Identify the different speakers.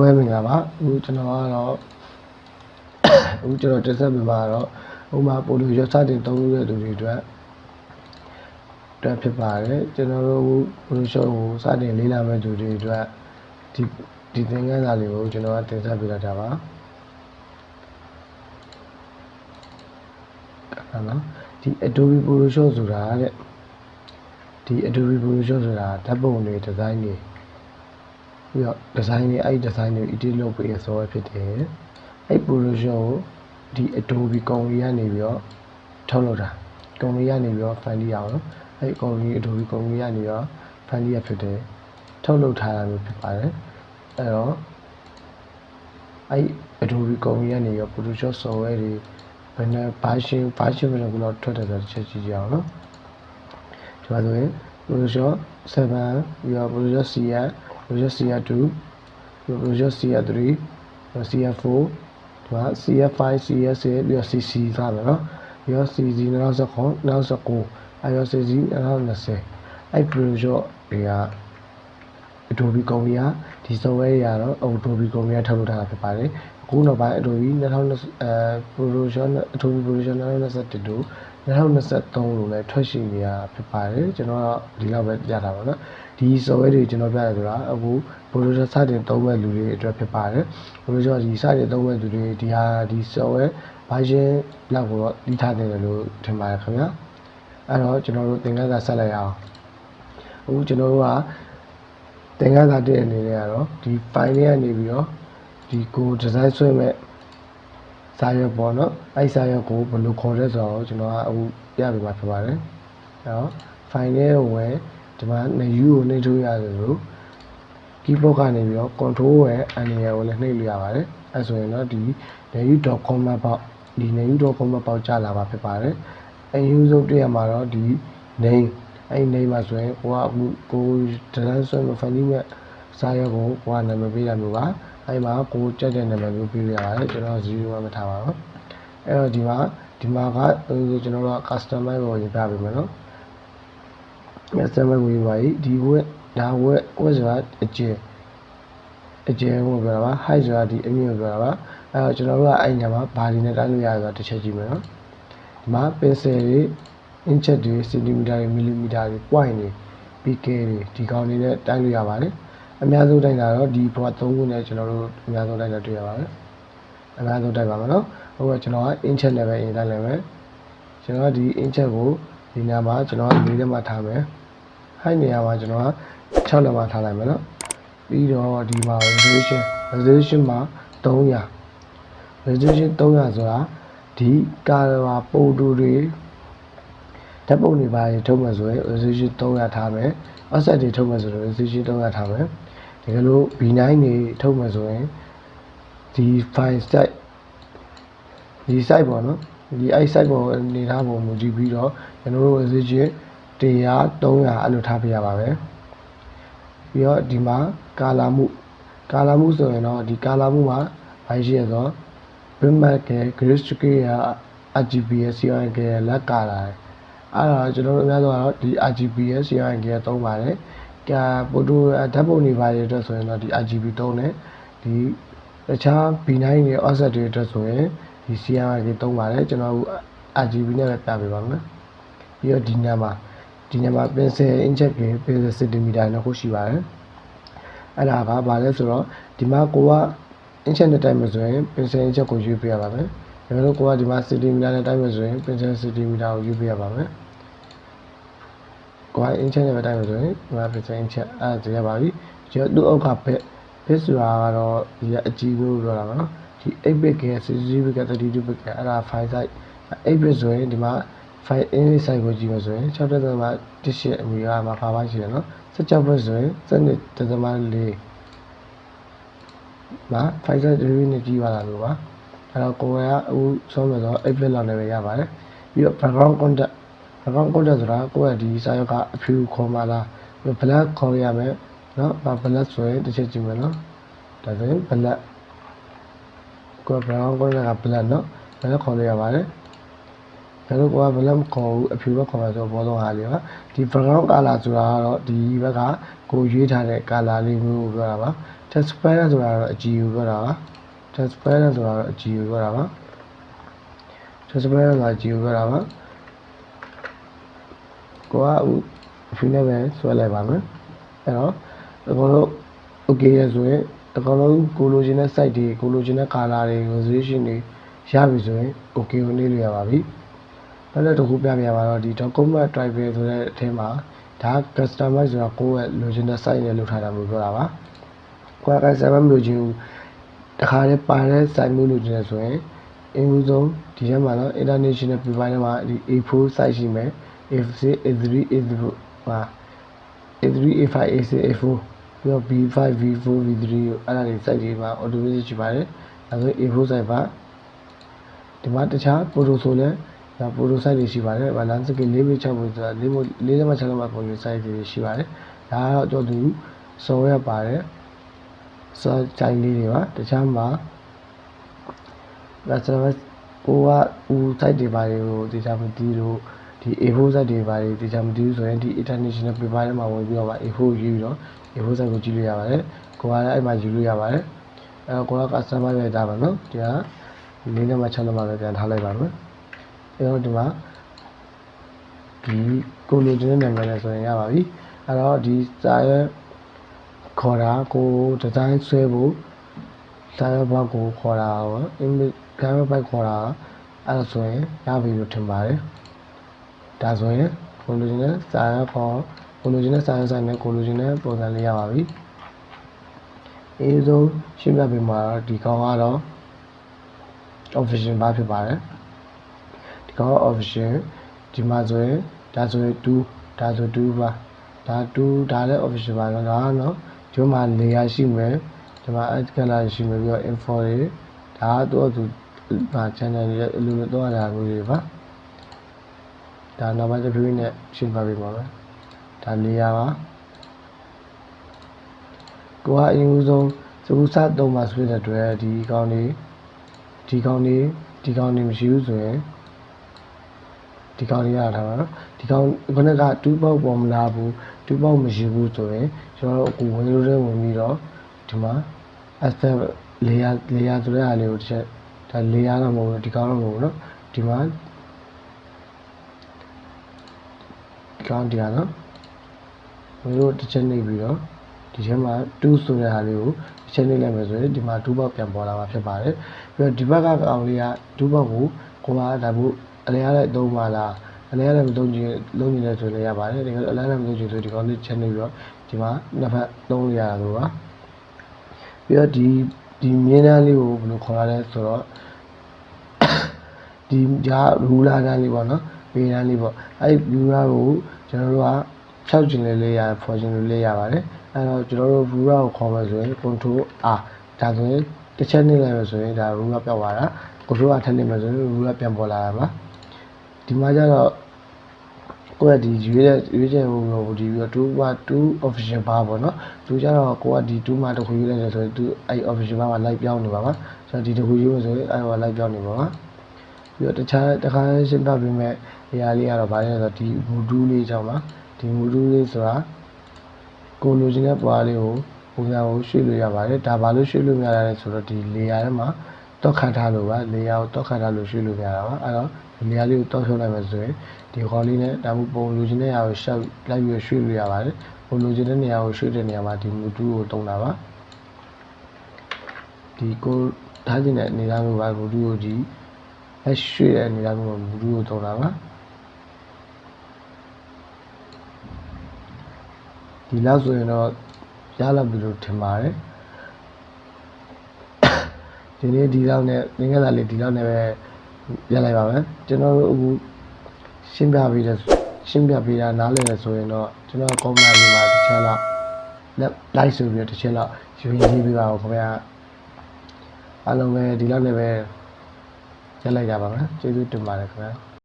Speaker 1: အားမင်္ဂလာပါအခုကျွန်တော်ကတော့အခုကျွန်တော်တက်ဆက်ပြပါတော့ဥပမာပိုလိုရောစတင်သုံးလို့တဲ့သူတွေအတွက်ဖြစ်ပါတယ်ကျွန်တော်တို့ပိုလိုရှော့ကိုစတင်လေ့လာမဲ့သူတွေအတွက်ဒီသင်ခန်းစာလေးကိုကျွန်တော်တင်ဆက်ပေးလိုက်တာပါနော်ဒီ Adobe Photoshop ဆိုတာတဲ့ဒီ Adobe Photoshop ဆိုတာဓာတ်ပုံတွေဒီဇိုင်းတွေပြီးတော့ဒီဇိုင်းတွေအဲ့ဒီဒီဇိုင်းတွေ edit လုပ်ပေးရဆိုရဖြစ်တယ်အဲ့ Photoshop ကိုဒီ Adobe ကောင်ကြီးကနေပြီးတော့ထုတ်လုပ်တာကောင်ကြီးကနေပြီးတော့ file ရအောင်နော်အဲ့ကောင်ကြီး Adobe ကောင်ကြီးကနေပြီးတော့ file ရဖြစ်တယ်ထုတ်လုပ်ထားတာမျိုးဖြစ်ပါတယ်အဲ့တော့အဲ့ Adobe ကောင်ကြီးကနေပြီးတော့ Photoshop software တွေဘယ်နဲ့ version ဘယ်လိုကတော့ထွက်တယ်ဆိုတော့ချက်ကြည့်ကြအောင်နော်ဒီမှာဆိုရင် Photoshop 7ပြီးတော့ Photoshop CF Photoshop CF2 Photoshop CF3 CF4 ဒီမှာ CF5 CF6 ပြီးတော့ CC စမယ်နော်ပြီးတော့ CC 2019 2019အဲ့တော့ CC 2020အဲ့ Photoshop တွေက Adobe ကုမ္ပဏီကဒီ software တွေကတော့ Adobe ကုမ္ပဏီကထုတ်လုပ်ထားတာဖြစ်ပါတယ်အခုနောက်ပိုင်း Adobe Photoshop 2021တို့2023လို့လည်းထွက်ရှိနေတာဖြစ်ပါတယ်ကျွန်တော်ကဒီလောက်ပဲပြတာပါနော်ဒီ software တွေကျွန်တော်ပြရဆိုတာအခု Photoshop စတင်သုံးမဲ့လူတွေအတွက်ဖြစ်ပါတယ် Photoshop ဒီစတင်သုံးမဲ့လူတွေဒီ software version လောက်ကိုတော့ပြီးထားတယ်လို့ထင်ပါတယ်ခင်ဗျာအဲ့တော့ကျွန်တော်တို့သင်ခန်းစာဆက်လိုက်အောင်အခုကျွန်တော်တို့ကသင်ခန်းစာတဲ့အနေနဲ့ကတော့ဒီ file လေးကနေပြီးတော့ဒီကို design ဆွဲမဲ့စာရွက်ပေါ့နော်အဲ့စာရွက်ကိုဘယ်လိုခေါ်လဲဆိုတော့ကျွန်တော်ကအခုပြပေးမှာဖြစ်ပါတယ်အဲ့တော့ file လေးကိုဝင်ဒီမှာ new ကိုနှိပ်ထုတ်ရတယ်လို့ keyboard ကနေပြီးတော့ control ရဲ့ N ကိုလည်းနှိပ်လို့ရပါတယ်အဲ့ဆိုရင်တော့ဒီ new.com ပေါ့ဒီ new.com ပေါ့ကြာလာပါဖြစ်ပါတယ်အရင်ဆုံးတွေ့ရမှာတော့ဒီ name အဲ့ name မှာဆိုရင်ကို design ဆွဲမဲ့ file နဲ့စာရွက်ကိုနာမည်ပေးရမျိုးပါအဲ့မှာကိုကြက်တဲ့နာမည်မျိုးပေးရပါတယ်ကျွန်တော်0မထားပါဘူးအဲ့တော့ဒီမှာကကျွန်တော်တို့ customize ကိုရေးပြပေးမယ်နော် customize ကိုရေးပါဒီဝက်ဒါဝက်ဆိုတာအကျယ်ကိုပြောတာပါ height ဆိုတာဒီအမြင့်ကိုပြောတာပါအဲ့တော့ကျွန်တော်တို့ကအဲ့ညမှာဘာဒီနဲ့တိုင်းလို့ရဆိုတာတစ်ချက်ကြည့်မယ်နော်ဒီမှာ pencil တွေ inch တွေ centimeter တွေ millimeter တွေ point တွေ pixel တွေဒီကောင်တွေနဲ့တိုင်းလို့ရပါတယ်အများဆုံးတိုင်းတာတော့ဒီဘဝ3ခုနဲ့ကျွန်တော်တို့အများဆုံးတိုင်းတာတွေ့ရပါတယ်အများဆုံးတိုင်းပါမယ်နော်ဟုတ်ကဲ့ကျွန်တော်က inch နဲ့ပဲအရင်တိုင်းလိုက်မယ်ကျွန်တော်ကဒီ inch ကိုဒီနေရာမှာကျွန်တော်က4လက်မှတ်ထားမယ် height နေရာမှာကျွန်တော်က6လက်မှတ်ထားလိုက်မယ်နော်ပြီးတော့ဒီမှာ resolution မှာ300 resolution 300ဆိုတာဒီကာလာပုံတူတွေဓာတ်ပုံတွေပါထုတ်မယ်ဆိုရင် resolution 300ထားမယ် offset တွေထုတ်မယ်ဆိုရင် resolution 300ထားမယ်တကယ်လို့ B9 တွေထုတ်မယ်ဆိုရင်ဒီ file size ဒီ size ပေါ့နော်ဒီအဲ့ size ပေါ်အနေထားပုံမူကြည့်ပြီးတော့ကျွန်တော်တို့ resolution 100 300အဲ့လိုထားပြရပါမယ်ပြီးတော့ဒီမှာကာလာမှုဆိုရင်တော့ဒီကာလာမှုမှာဘာရှိရဆိုတော့ bitmap က grayscale က RGB ရဲ့ CRI ကလက်ကာလာတယ်အဲ့တော့ကျွန်တော်တို့အများဆုံးကတော့ဒီ RGB ရဲ့ CRI ကသုံးပါတယ်ပို့တူဓာတ်ပုံတွေပါရတဲ့ဆိုရင်တော့ဒီ RGB သုံးတယ်ဒီတခြား B9 တွေ offset တွေအတွက်ဆိုရင်ဒီ CRI ကသုံးပါတယ်ကျွန်တော် RGB နဲ့ပဲပြပေးပါမယ်ပြီးတော့ဒီညမှာ pencil inch က pencil centimeter နဲ့ခုရှိပါတယ်အဲ့ဒါကဘာလဲဆိုတော့ဒီမှာကိုက inch နဲ့တိုင်းမယ်ဆိုရင် pencil inch ကိုရွေးပြရပါမယ်ဒါပေမဲ့ကိုကဒီမှာ centimeter နဲ့တိုင်းမယ်ဆိုရင် pencil centimeter ကိုရွေးပြရပါမယ်ကိုက inch နဲ့ပဲတိုင်းမယ်ဆိုရင်ဒီမှာ pencil inch အဲ့ဒါရပါပြီဒီတော့သူ့အောက်ကဘက်ဆိုတာကတော့ဒီအကြီးလို့ပြောတာပါနော်ဒီ 8bit က 16bit က 32bit ကအဲ့ဒါ file size 8bit ဆိုရင်ဒီမှာ file image size ကိုကြည့်မယ်ဆိုရင် 6.18 အမီကမှာပါပါရှိတယ်နော်16bit ဆိုရင် 7.4 မှာ file size 3နဲ့ကြည့်ပါလားလို့ပါအဲ့တော့ကိုယ်ကအခုဆုံးမယ်ဆိုတော့ 8bit လောက်နဲ့ပဲရပါတယ်ပြီးတော့ background content ဆိုတာကိုယ့်ရဲ့ဒီစာရွက်ကအဖြူခေါ်မှလား black ခေါ်ရမယ်နော် black ဆိုရင်တစ်ချက်ကြည့်မယ်နော်ဒါဆိုရင် black ကို background content က black နော် black ခေါ်လို့ရပါတယ် တို့ကဘယ်လည်းမခေါ်ဘူးအဖြူပဲခေါ်မှာဆိုဘောလုံးဟာလေးပါဒီ background color ဆိုတာကတော့ဒီဘက်ကကိုရွေးထားတဲ့ color လေးမျိုးကိုပြောတာပါ transparent ဆိုတာတော့အကြည့်ကိုပြောတာပါ transparent ဆိုတာတော့အကြည့်ကိုပြောတာပါ transparent ဆိုတာအကြည့်ကိုပြောတာပါကိုကအဖြူနဲ့ပဲဆွဲလိုက်ပါမယ်အဲ့တော့အကုန်လုံး okay ရဆိုရင်အကောင်လုံးကိုလိုချင်တဲ့ site တွေကိုလိုချင်တဲ့ color တွေ resolution တွေရပြီဆိုရင် okay ကိုနှိပ်လို့ရပါပြီနောက်တစ်ခုပြပြပါတော့ဒီ document driver ဆိုတဲ့အထဲမှာဒါ customize ဆိုတာကိုယ့်ရဲ့လိုချင်တဲ့ site နဲ့လုပ်ထားတာမျိုးပြောတာပါကိုယ်က customize မလုပ်ချင်ဘူးတခါတည်းပါတဲ့ site မျိုးလိုချင်တယ်ဆိုရင်အင်္ဂုဆုံးဒီထဲမှာတော့ international paper ထဲမှာဒီ A4 site ရှိမယ် A6 A3 A4 ပါ A3 A5 A6 A4 ပြီးတော့ B5 V4 V3 အဲ့ဒါတွေ site တွေမှာ Adobe ရှိပါတယ်ဒါဆို A4 site ပါဒီမှာတခြား photo ဆိုလဲဒါ photo site တွေရှိပါတယ်ဗာ landscape 4 6 ဆိုတာ4 6မှာပုံစံ site တွေရှိပါတယ်ဒါကတော့သူစော်ရပါတယ်စော်ချိုင်လေးတွေပါတခြားမှာဒါဆိုတော့ကိုကsite တွေပါတွေကိုတေချာမသိလို့ဒီ A4 site တွေပါတွေတေချာမသိဘူးဆိုရင်ဒီ international paper ထဲမှာဝင်ပြီးတော့ပါ A4 ယူပြီးတော့ A4 site ကိုကြည့်လို့ရပါတယ်ကိုကလည်းအဲ့မှာယူလို့ရပါတယ်အဲ့တော့ကိုက customer ပဲတာပါနော်ဒီက4နဲ့မှ6နဲ့မှပဲပြန်ထားလိုက်ပါမယ်အဲ့တော့ဒီမှာဒီကိုလိုချင်တဲ့နာမည်နဲ့ဆိုရင်ရပါပြီအဲ့တော့ဒီစာရွက်ခေါ်တာကိုဒီဇိုင်းဆွဲဖို့စာရွက်ဘောက်ကိုခေါ်တာရော image စာရွက်ဘက်ခေါ်တာအဲ့ဒါဆိုရင်ရပြီလို့ထင်ပါတယ်ဒါဆိုရင်ကိုလိုချင်တဲ့စာရွက်ခေါ်ကိုလိုချင်တဲ့စာရွက်ဆိုင်နဲ့ကိုလိုချင်တဲ့ပုံစံလေးရပါပြီအရင်ဆုံးရှင်းပြပေးမှာတော့ဒီကောင်ကတော့ official ဘာဖြစ်ပါတယ်ဒီကောင် official ဒီမှာဆိုရင်ဒါဆိုရင်2ဒါဆို2ပါဒါ2ဒါလည်း official ပါတော့ဒါကတော့ဒီမှာ layer ရှိမယ်ဒီမှာ add color ရှိမယ်ပြီးတော့ info တွေဒါကတော့သူchannel တွေအလိုလိုတော့ရတာမျိုးတွေပါဒါနောက်ပိုင်းတစ်ဖြည်းဖြည်းနဲ့ရှင်းပြပေးပါမယ်ဒါ layer ပါကိုကအရင်ဆုံးစကူးစသုံးပါဆိုတဲ့အတွက်ဒီကောင်တွေမရှိဘူးဆိုရင်ဒီကောင်လေးရတာပါနော်ဒီကောင်ခုနက2ပေါက်ပေါ်မလာဘူး2ပေါက်မရှိဘူးဆိုရင်ကျွန်တော်တို့အခုဝင်လို့ဝင်ပြီးတော့ဒီမှာ asset layer ဆိုတဲ့အားလေးကိုတစ်ချက်ဒါ layer တော့မဟုတ်ဘူးဒီကောင်တော့မဟုတ်ဘူးနော်ဒီမှာဒီကောင်ဒီကနော်ဝင်လို့တစ်ချက်နှိပ်ပြီးတော့ဒီထဲမှာ2ဆိုတဲ့အားလေးကိုတစ်ချက်နှိပ်လိုက်မယ်ဆိုရင်ဒီမှာ2ပေါက်ပြန်ပေါ်လာမှာဖြစ်ပါတယ်ပြီးတော့ဒီဘက်ကကောင်လေးက2ပေါက်ကိုကိုပါဒါဘူးအလဲရတဲ့သုံးပါလားအလဲရတဲ့မသုံးချင်လုံးနေလဲဆိုလည်းရပါတယ်ဒီကအလဲရတဲ့မသုံးချင်ဆိုဒီကောင်လေးချက်နေပြီးတော့ဒီမှာနှစ်ဖက်သုံးလို့ရတာလို့ပါပြီးတော့ဒီမြင်းတန်းလေးကိုဘယ်လိုခေါ်ရလဲဆိုတော့ဒီဂျာရူလာတန်းလေးပေါ့နော်ပေတန်းလေးပေါ့အဲ့ဒီရူလာကိုကျွန်တော်တို့က6ကျင်လေးရ4ကျင်လေးရပါတယ်အဲ့တော့ကျွန်တော်တို့ရူလာကိုခေါ်မယ်ဆိုရင် control R ဒါဆိုရင်တစ်ချက်နှိပ်လိုက်မယ်ဆိုရင်ဒါရူလာပြောက်သွားတာcontrol R ထပ်နှိပ်မယ်ဆိုရင်ရူလာပြန်ပေါ်လာတာပါဒီမှာကျတော့ကိုယ့်ကဒီရွေးချယ်မှုကိုဒီပြီးတော့2 official bar ပေါ့နော်သူကျတော့ကိုကဒီ2မှာတစ်ခုရွေးလိုက်တယ်ဆိုရင်သူအဲ့ official bar မှာ live ပြောင်းနေပါပါဆိုတော့ဒီတစ်ခုရွေးလို့ဆိုရင်အဲ့ဟို live ပြောင်းနေပါပါပြီးတော့တခြားတစ်ခါရှင်းပြပေးမယ်အရာလေးကတော့ဗာလဲဆိုတော့ဒီ module လေးကြောင့်ပါဒီ module လေးဆိုတာကိုလိုချင်တဲ့ပွားလေးကိုပုံစံကိုရွှေ့လို့ရပါတယ်ဒါဘာလို့ရွှေ့လို့မရလဲဆိုတော့ဒီ layer ထဲမှာတော့ခတ်ထားလို့ပါ layer ကိုတော့ခတ်ထားလို့ရွှေ့လို့မရတာပါအဲ့တော့ဒီ layer လေးကိုတော့ဖြုတ်လိုက်မယ်ဆိုရင်ဒီခေါင်းလေးနဲ့ဒါမှပုံလိုချင်တဲ့နေရာကိုရှောက်လိုက်ပြီးရွှေ့လို့ရပါတယ်ပုံလိုချင်တဲ့နေရာကိုရွှေ့တဲ့နေရာမှာဒီ module ကိုတုံးတာပါဒီကိုထားခြင်းတဲ့အနေသားမျိုးပါ module ကိုဒီရွှေ့တဲ့အနေသားမျိုး module ကိုတုံးတာပါဒီလောက်ဆိုရင်တော့ရလာပြီလို့ထင်ပါတယ်ဒီနေ့ဒီလောက်နဲ့သင်္ကန်းစာလေးဒီလောက်နဲ့ပဲရလိုက်ပါမယ်ကျွန်တော်တို့အခုရှင်းပြပေးတာနားလည်တယ်ဆိုရင်တော့ကျွန်တော် comment လေးမှာတစ်ချက်လောက် like ဆိုပြီးတော့တစ်ချက်လောက်ယူရင်းပေးပါဦးခင်ဗျာအားလုံးပဲဒီလောက်နဲ့ပဲရလိုက်ကြပါမယ်ကျေးဇူးတင်ပါတယ်ခင်ဗျာ